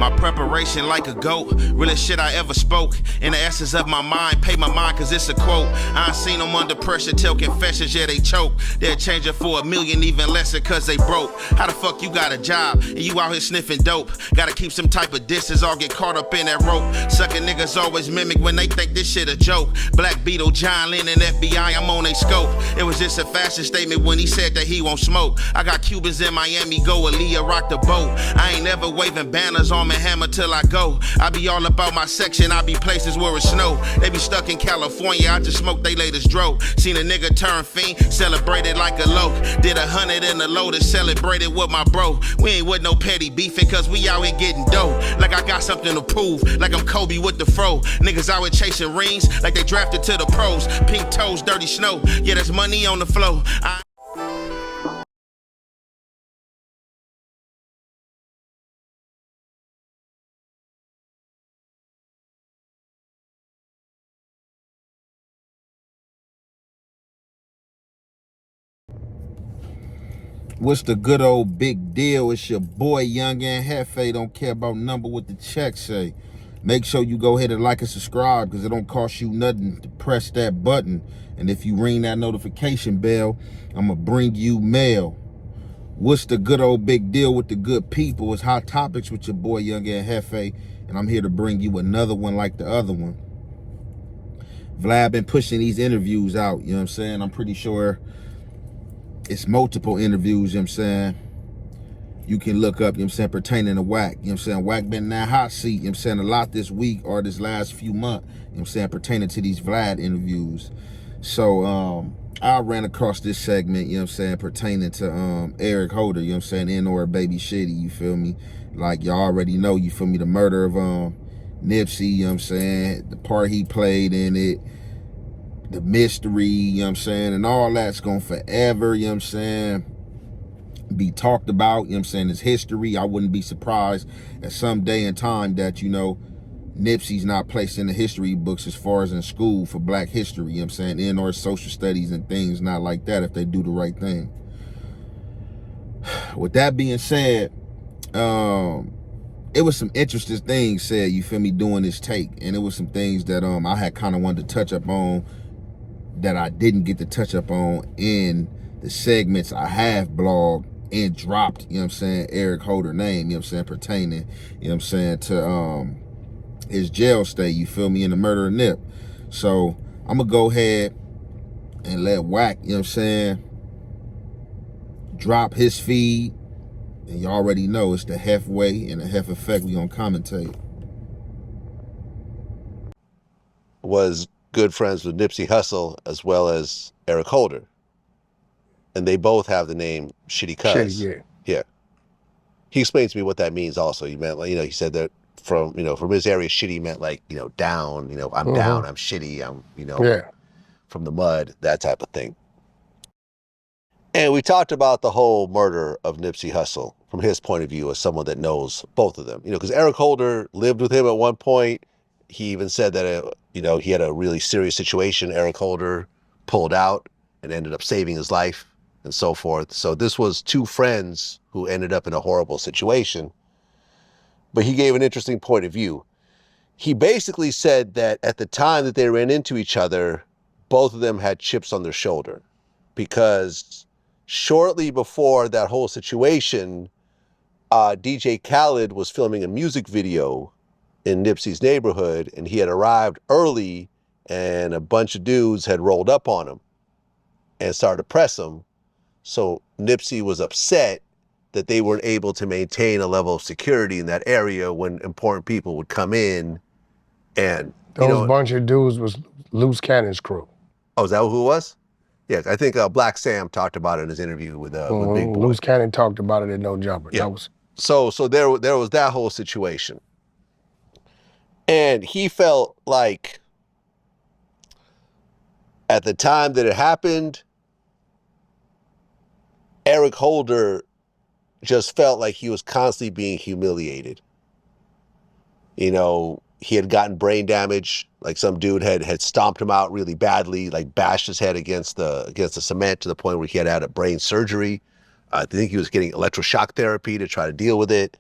My preparation like a goat, realest shit I ever spoke. In the essence of my mind, pay my mind cause it's a quote. I ain't seen them under pressure, tell confessions, yeah they choke. They'll change it for $1 million, even lesser cause they broke. How the fuck you got a job and you out here sniffing dope? Gotta keep some type of distance or get caught up in that rope. Suckin' niggas always mimic when they think this shit a joke. Black Beetle, John Lennon, FBI, I'm on they scope. It was just a fashion statement when he said that he won't smoke. I got Cubans in Miami, go Aaliyah, rock the boat. I ain't never waving banners on Manhattan till I go. I be all about my section, I be places where it's snow. They be stuck in California, I just smoked they latest dro. Seen a nigga turn fiend, celebrated like a loke. Did 100 in the Lotus, celebrated with my bro. We ain't with no petty beefing cause we out here getting dough. Like I got something to prove, like I'm Kobe with the fro. Niggas out here chasing rings, like they drafted to the pros. Pink toes, dirty snow, yeah there's money on the flow. What's the good old big deal? It's your boy Young and Hefe. Don't care about number what the check say. Make sure you go ahead and like and subscribe because it don't cost you nothing to press that button. And if you ring that notification bell, I'm going to bring you mail. What's the good old big deal with the good people? It's Hot Topics with your boy Young and Hefe. And I'm here to bring you another one like the other one. Vlad been pushing these interviews out, you know what I'm saying? I'm pretty sure it's multiple interviews, you know what I'm saying? You can look up, you know what I'm saying, pertaining to Wack. You know what I'm saying? Wack been in that hot seat, you know what I'm saying, a lot this week or this last few months, you know what I'm saying, pertaining to these Vlad interviews. So I ran across this segment, you know what I'm saying, pertaining to Eric Holder, you know what I'm saying, N-or Baby Shitty, you feel me? Like y'all already know, you feel me, the murder of Nipsey, you know what I'm saying, the part he played in it, the mystery, you know what I'm saying, and all that's gonna forever, you know what I'm saying, be talked about, you know what I'm saying, it's history. I wouldn't be surprised at some day and time that, you know, Nipsey's not placed in the history books as far as in school for black history, you know what I'm saying, in or social studies and things not like that if they do the right thing. With that being said, it was some interesting things said, you feel me, doing this take, and it was some things that I had kind of wanted to touch up on that I didn't get to touch up on in the segments I have blogged and dropped, you know what I'm saying, Eric Holder name, you know what I'm saying, pertaining, you know what I'm saying, to his jail stay, you feel me, in the murder of Nip. So I'm gonna go ahead and let Wack, you know what I'm saying, drop his feed, and you already know it's the Hef way and the Hef effect. We gonna commentate. Was good friends with Nipsey Hussle as well as Eric Holder. And they both have the name Shitty Cuz. Shitty, yeah. Yeah. He explained to me what that means also. He meant, like, you know, he said that from, you know, from his area, shitty meant like, you know, down, you know, I'm down, I'm shitty, I'm, you know, from the mud, that type of thing. And we talked about the whole murder of Nipsey Hussle from his point of view as someone that knows both of them. You know, because Eric Holder lived with him at one point. He even said that, you know, he had a really serious situation. Eric Holder pulled out and ended up saving his life and so forth. So this was two friends who ended up in a horrible situation. But he gave an interesting point of view. He basically said that at the time that they ran into each other, both of them had chips on their shoulder, because shortly before that whole situation, DJ Khaled was filming a music video in Nipsey's neighborhood, and he had arrived early, and a bunch of dudes had rolled up on him and started to press him. So Nipsey was upset that they weren't able to maintain a level of security in that area when important people would come in. And those bunch of dudes was Loose Cannon's crew. Oh, is that who it was? Yeah, I think Black Sam talked about it in his interview with Big Boy. Loose Cannon talked about it at No Jumper. Yeah. That was... So there was that whole situation. And he felt like at the time that it happened, Eric Holder just felt like he was constantly being humiliated. You know, he had gotten brain damage, like some dude had stomped him out really badly, like bashed his head against the cement to the point where he had a brain surgery. I think he was getting electroshock therapy to try to deal with it.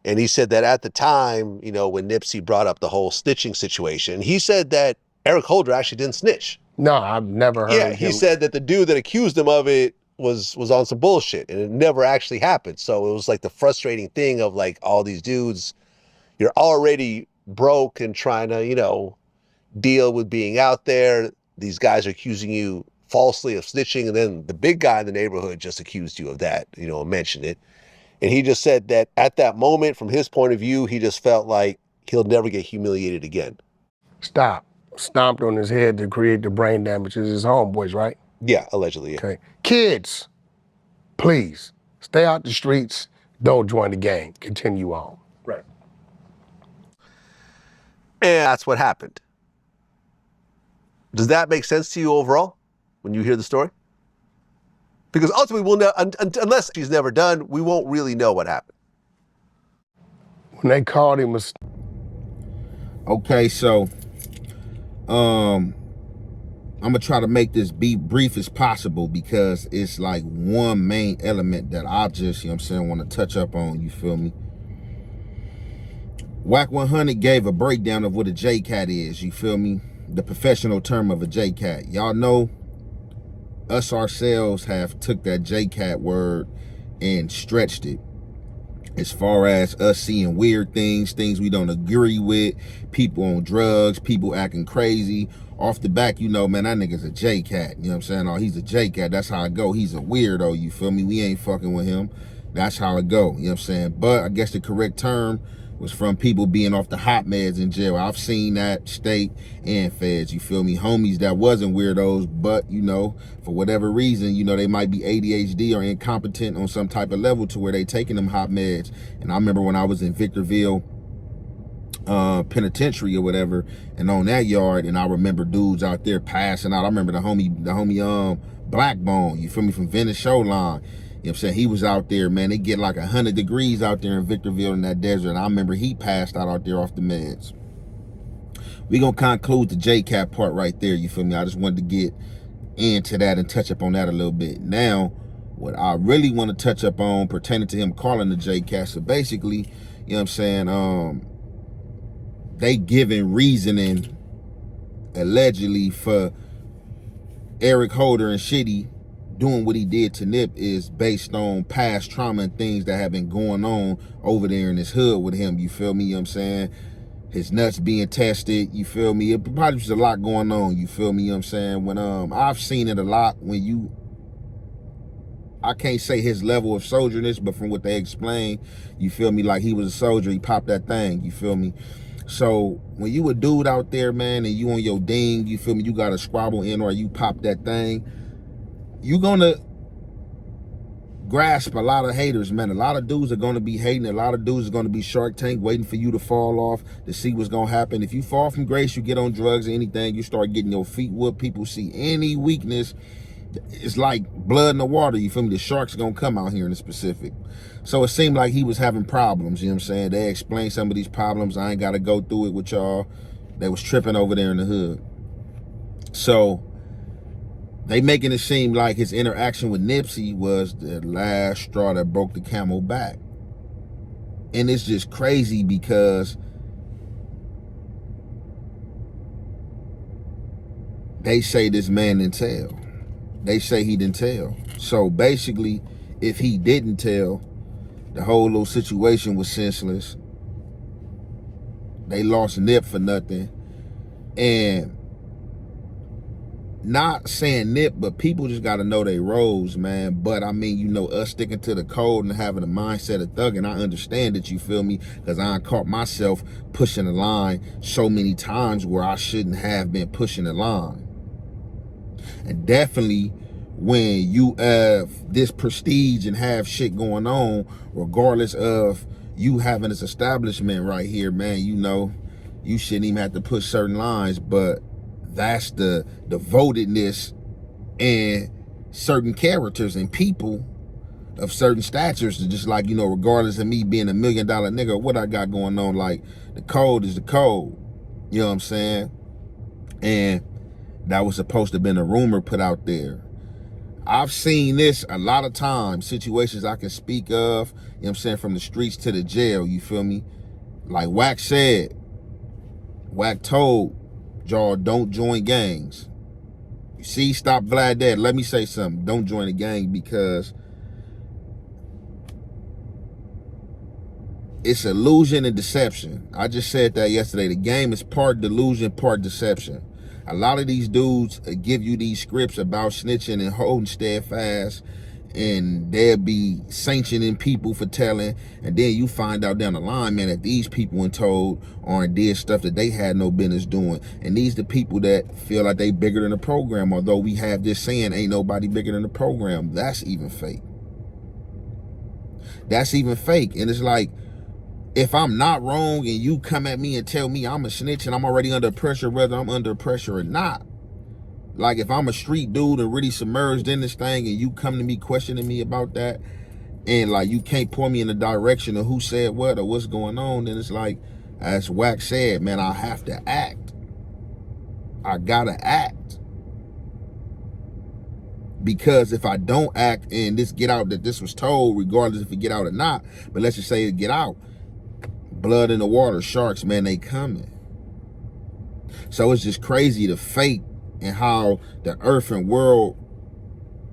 And he said that at the time, you know, when Nipsey brought up the whole snitching situation, he said that Eric Holder actually didn't snitch. No, I've never heard He him. said that the dude that accused him of it was on some bullshit, and it never actually happened. So it was like the frustrating thing of like all these dudes, you're already broke and trying to, you know, deal with being out there. These guys are accusing you falsely of snitching, and then the big guy in the neighborhood just accused you of that, you know, mentioned it. And he just said that at that moment, from his point of view, he just felt like he'll never get humiliated again. Stop. Stomped on his head to create the brain damage. It's his homeboys, right? Yeah, allegedly. Yeah. Okay. Kids, please stay out the streets. Don't join the gang. Continue on. Right. And that's what happened. Does that make sense to you overall when you hear the story? Because ultimately, we'll know, unless she's never done, we won't really know what happened. When they called him a... Okay, so I'm gonna try to make this be brief as possible because it's like one main element that I just, you know what I'm saying, want to touch up on, you feel me? Wack100 gave a breakdown of what a jcat is, you feel me? The professional term of a jcat. Y'all know us ourselves have took that jcat word and stretched it as far as us seeing weird things we don't agree with, people on drugs, people acting crazy. Off the back, you know, man, that nigga's a jcat, you know what I'm saying? Oh, he's a jcat, that's how it go. He's a weirdo, you feel me? We ain't fucking with him. That's how it go, you know what I'm saying? But I guess the correct term was from people being off the hot meds in jail. I've seen that state and feds, you feel me? Homies that wasn't weirdos, but, you know, for whatever reason, you know, they might be ADHD or incompetent on some type of level to where they taking them hot meds. And I remember when I was in Victorville penitentiary or whatever, and on that yard, and I remember dudes out there passing out. I remember the homie Blackbone, you feel me, from Venice Showline. You know what I'm saying? He was out there, man. They get like 100 degrees out there in Victorville in that desert. And I remember he passed out there off the meds. We gonna conclude the jcat part right there, you feel me? I just wanted to get into that and touch up on that a little bit. Now, what I really want to touch up on pertaining to him calling the jcat, so basically, you know what I'm saying, they giving reasoning allegedly for Eric Holder and Shitty doing what he did to Nip is based on past trauma and things that have been going on over there in his hood with him, you feel me? You know what I'm saying? His nuts being tested, you feel me? It probably was a lot going on, you feel me? You know what I'm saying? When I've seen it a lot when I can't say his level of soldierness, but from what they explain, you feel me, like he was a soldier, he popped that thing, you feel me? So when you a dude out there, man, and you on your ding, you feel me, you got a squabble in or you pop that thing, you gonna grasp a lot of haters, man. A lot of dudes are gonna be hating. A lot of dudes are gonna be Shark Tank waiting for you to fall off to see what's gonna happen. If you fall from grace, you get on drugs or anything, you start getting your feet whooped. People see any weakness, it's like blood in the water, you feel me? The sharks are gonna come out here in the specific. So it seemed like he was having problems, you know what I'm saying? They explained some of these problems. I ain't gotta go through it with y'all. They was tripping over there in the hood. So they making it seem like his interaction with Nipsey was the last straw that broke the camel back. And it's just crazy because they say this man didn't tell. They say he didn't tell. So basically, if he didn't tell, the whole little situation was senseless. They lost Nip for nothing. And not saying Nip, but people just got to know their roles, man. But I mean, you know, us sticking to the code and having a mindset of thugging, I understand it, you feel me? Because I caught myself pushing the line so many times where I shouldn't have been pushing the line. And definitely when you have this prestige and have shit going on, regardless of you having this establishment right here, man, you know, you shouldn't even have to push certain lines, but that's the devotedness and certain characters and people of certain statures, just like, you know, regardless of me being $1 million nigga, what I got going on, like the code is the code, you know what I'm saying? And that was supposed to have been a rumor put out there. I've seen this a lot of times, situations I can speak of, you know what I'm saying, from the streets to the jail, you feel me? Like Wack said, Wack told y'all don't join gangs. You see, stop Vlad dead. Let me say something. Don't join a gang because it's illusion and deception. I just said that yesterday. The game is part delusion, part deception. A lot of these dudes give you these scripts about snitching and holding steadfast, and they'll be sanctioning people for telling, and then you find out down the line, man, that these people when told or did stuff that they had no business doing. And these the people that feel like they bigger than the program, although we have this saying, ain't nobody bigger than the program. That's even fake. That's even fake. And it's like, if I'm not wrong and you come at me and tell me I'm a snitch and I'm already under pressure, whether I'm under pressure or not. Like if I'm a street dude and really submerged in this thing and you come to me questioning me about that, and like you can't point me in the direction of who said what or what's going on, then it's like, as Wack said, man, I have to act. I gotta act. Because if I don't act and this get out that this was told, regardless if it get out or not, but let's just say it get out, blood in the water, sharks, man, they coming. So it's just crazy the fate and how the earth and world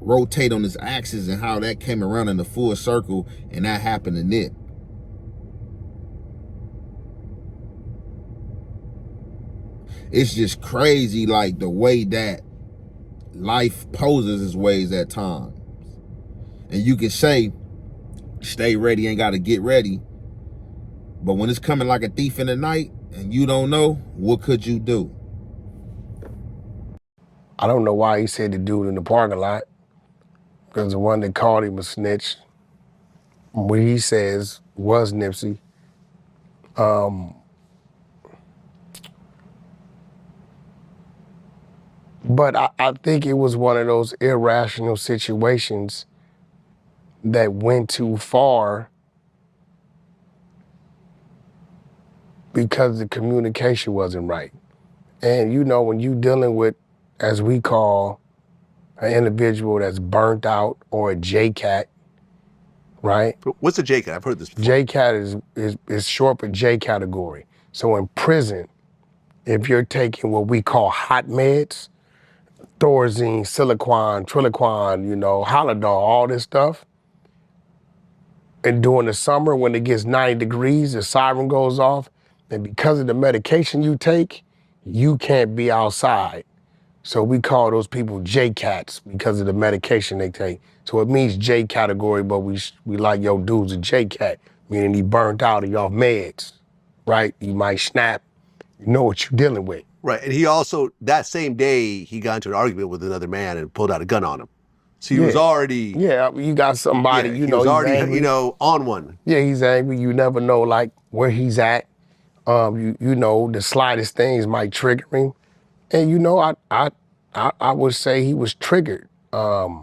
rotate on its axis and how that came around in a full circle and that happened to Nip. It's just crazy, like the way that life poses its ways at times. And you can say, stay ready, ain't gotta get ready. But when it's coming like a thief in the night and you don't know, what could you do? I don't know why he said the dude in the parking lot, because the one that called him a snitch, what he says was Nipsey. But I think it was one of those irrational situations that went too far because the communication wasn't right. And you know, when you dealing with, as we call, an individual that's burnt out or a jcat, right? What's a jcat? I've heard this before. Jcat is short for J category. So in prison, if you're taking what we call hot meds, Thorazine, Siloquan, Triloquan, you know, Halidol, all this stuff, and during the summer when it gets 90 degrees, the siren goes off, and because of the medication you take, you can't be outside. So we call those people jcats because of the medication they take. So it means J category, but we like, yo, dude's a jcat, meaning he burnt out, he off meds, right? You might snap, you know what you're dealing with. Right, and he also, that same day, he got into an argument with another man and pulled out a gun on him. So he was already... Yeah, you got somebody, you know, he was already, angry. you know, on one. Yeah, he's angry. You never know, like, where he's at. You know, the slightest things might trigger him. And, you know, I would say he was triggered. I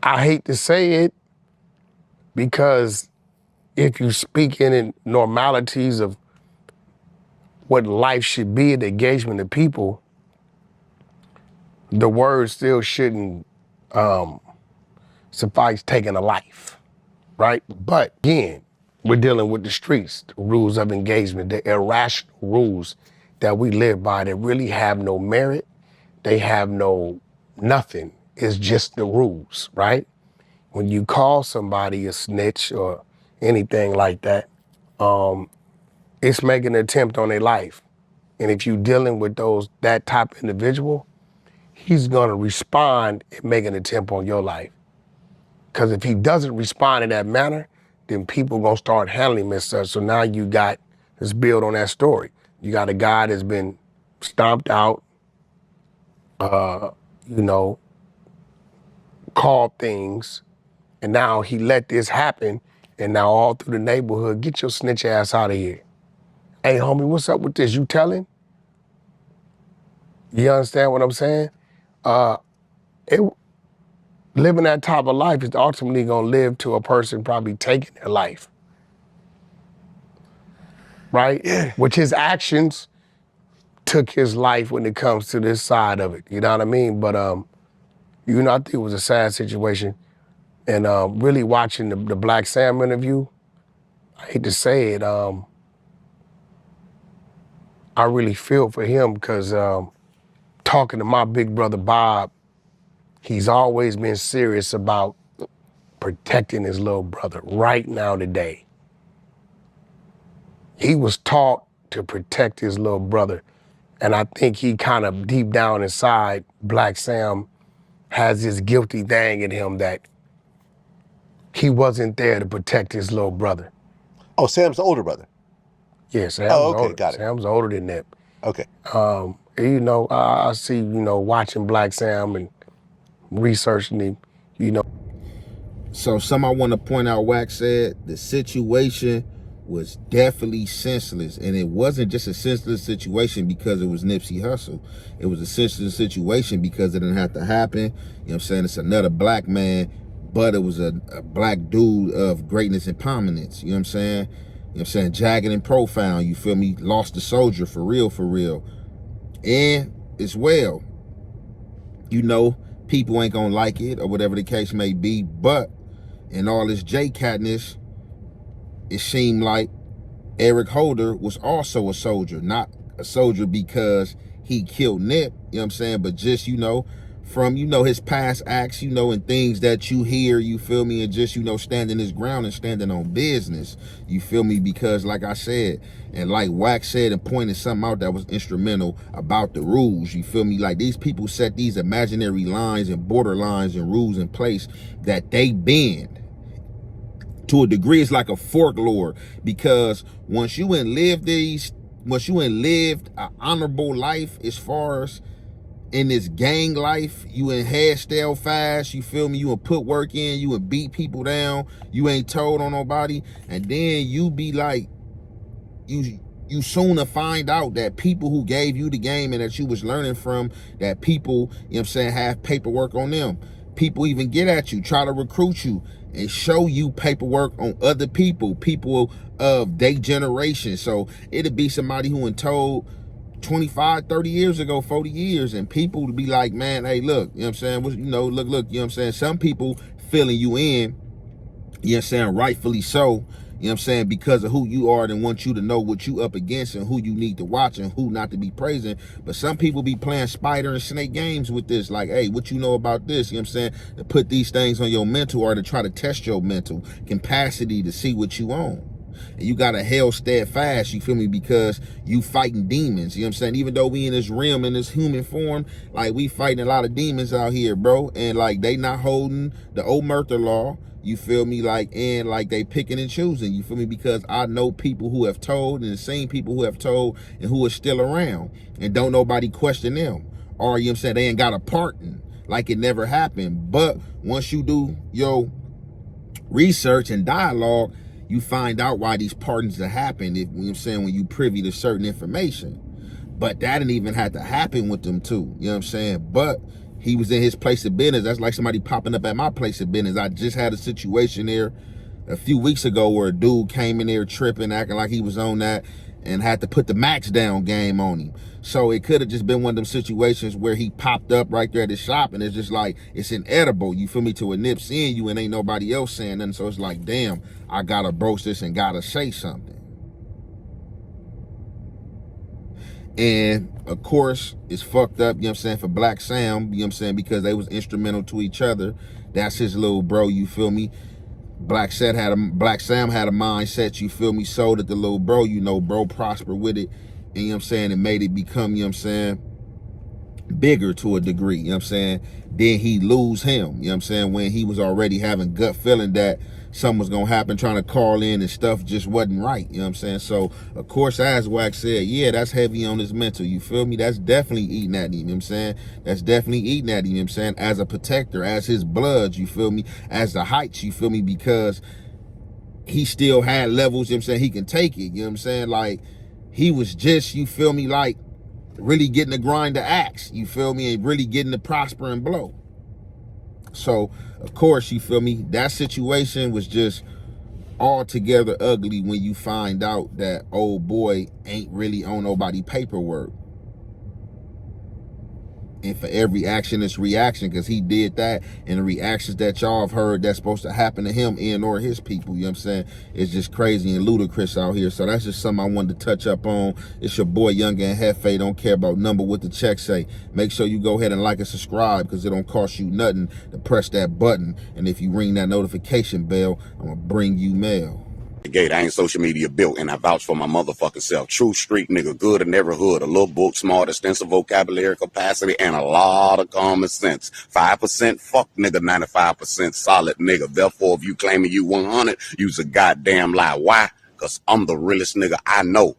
hate to say it because if you speak in normalities of what life should be in the engagement of people, the word still shouldn't suffice taking a life, right? But again, we're dealing with the streets, the rules of engagement, the irrational rules that we live by that really have no merit. They have no nothing. It's just the rules, right? When you call somebody a snitch or anything like that, it's making an attempt on their life. And if you're dealing with that type of individual, he's gonna respond and make an attempt on your life. Because if he doesn't respond in that manner, then people gonna start handling him as such. So now you got, let's build on that story. You got a guy that's been stomped out, you know, called things, and now he let this happen, and now all through the neighborhood, get your snitch ass out of here. Hey homie, what's up with this? You telling? You understand what I'm saying? Living that type of life is ultimately gonna live to a person probably taking their life. Right? Yeah. Which his actions took his life when it comes to this side of it. You know what I mean? But you know, I think it was a sad situation. And really watching the Black Sam interview, I hate to say it, I really feel for him because talking to my big brother Bob, he's always been serious about protecting his little brother right now today. He was taught to protect his little brother. And I think he kind of deep down inside, Black Sam has this guilty thing in him that he wasn't there to protect his little brother. Oh, Sam's the older brother. Yeah, Sam's okay, older. got it. Sam's older than that. Okay. You know, I see, you know, watching Black Sam and researching him, you know. So something I want to point out, Wack said, the situation was definitely senseless. And it wasn't just a senseless situation because it was Nipsey Hussle. It was a senseless situation because it didn't have to happen. You know what I'm saying? It's another black man, but it was a black dude of greatness and prominence. You know what I'm saying? You know what I'm saying? Jagged and profound, you feel me? Lost a soldier, for real, for real. And as well, you know, people ain't gonna like it or whatever the case may be, but in all this jcatness, it seemed like Eric Holder was also a soldier. Not a soldier because he killed Nip, you know what I'm saying, but just, you know, from, you know, his past acts, you know, and things that you hear, you feel me, and just, you know, standing his ground and standing on business, you feel me, because like I said, and like Wack said and pointed something out that was instrumental about the rules, you feel me, like these people set these imaginary lines and border lines and rules in place that they bend. To a degree, it's like a folklore, because once you lived an honorable life as far as in this gang life, you in hairstyle fast, you feel me, you would put work in, you would beat people down, you ain't told on nobody, and then you be like, you sooner find out that people who gave you the game and that you was learning from, that people, you know what I'm saying, have paperwork on them. People even get at you, try to recruit you, and show you paperwork on other people of their generation. So it'd be somebody who had told 25, 30 years ago, 40 years, and people would be like, man, hey, look, you know what I'm saying, you know, look, you know what I'm saying, some people filling you in, you know what I'm saying, rightfully so, you know what I'm saying, because of who you are, and want you to know what you up against and who you need to watch and who not to be praising. But some people be playing spider and snake games with this, like, hey, what you know about this, you know what I'm saying, to put these things on your mental or to try to test your mental capacity to see what you own. And you gotta hell steadfast, you feel me, because you fighting demons, you know what I'm saying? Even though we in this realm, in this human form, like we fighting a lot of demons out here, bro. And like they not holding the old murder law, you feel me, like, and like they picking and choosing, you feel me, because I know people who have told, and the same people who have told and who are still around, and don't nobody question them. Or, you know what I'm saying, they ain't got a pardon, like it never happened. But once you do your research and dialogue, you find out why these pardons have happened, you know what I'm saying, when you privy to certain information. But that didn't even have to happen with them too, you know what I'm saying? But he was in his place of business. That's like somebody popping up at my place of business. I just had a situation there a few weeks ago where a dude came in there tripping, acting like he was on that, and had to put the max down game on him. So it could have just been one of them situations where he popped up right there at the shop, and it's just like, it's inedible, you feel me, to a nip seeing you and ain't nobody else saying nothing. So it's like, damn, I gotta broach this and gotta say something. And of course, it's fucked up, you know what I'm saying, for Black Sam, you know what I'm saying, because they was instrumental to each other. That's his little bro, you feel me? Black Sam had a mindset, you feel me, so that the little bro, you know, bro prospered with it, and you know what I'm saying, it made it become, you know what I'm saying, bigger to a degree, you know what I'm saying. Then he lose him, you know what I'm saying, when he was already having gut feeling that something was gonna happen, trying to call in and stuff just wasn't right, you know what I'm saying. So of course, as Wack said, yeah, that's heavy on his mental, you feel me, that's definitely eating at him, you know what I'm saying, that's definitely eating at him, you know what I'm saying, as a protector, as his blood, you feel me, as the heights, you feel me, because he still had levels, you know what I'm saying, he can take it, you know what I'm saying, like he was just, you feel me, like really getting to grind the axe, you feel me, and really getting to prosper and blow. So of course, you feel me, that situation was just altogether ugly when you find out that old boy ain't really on nobody paperwork. And for every action, it's reaction, because he did that. And the reactions that y'all have heard that's supposed to happen to him and or his people, you know what I'm saying? It's just crazy and ludicrous out here. So that's just something I wanted to touch up on. It's your boy Young and Hefe. Don't care about number, what the check say. Make sure you go ahead and like and subscribe, because it don't cost you nothing to press that button. And if you ring that notification bell, I'm going to bring you mail. Gate, I ain't social media built, and I vouch for my motherfucking self. True street nigga, good in every hood. A little book, smart, extensive vocabulary capacity, and a lot of common sense. 5% fuck nigga, 95% solid nigga. Therefore, if you claiming you 100, you's a goddamn lie. Why? Cause I'm the realest nigga I know.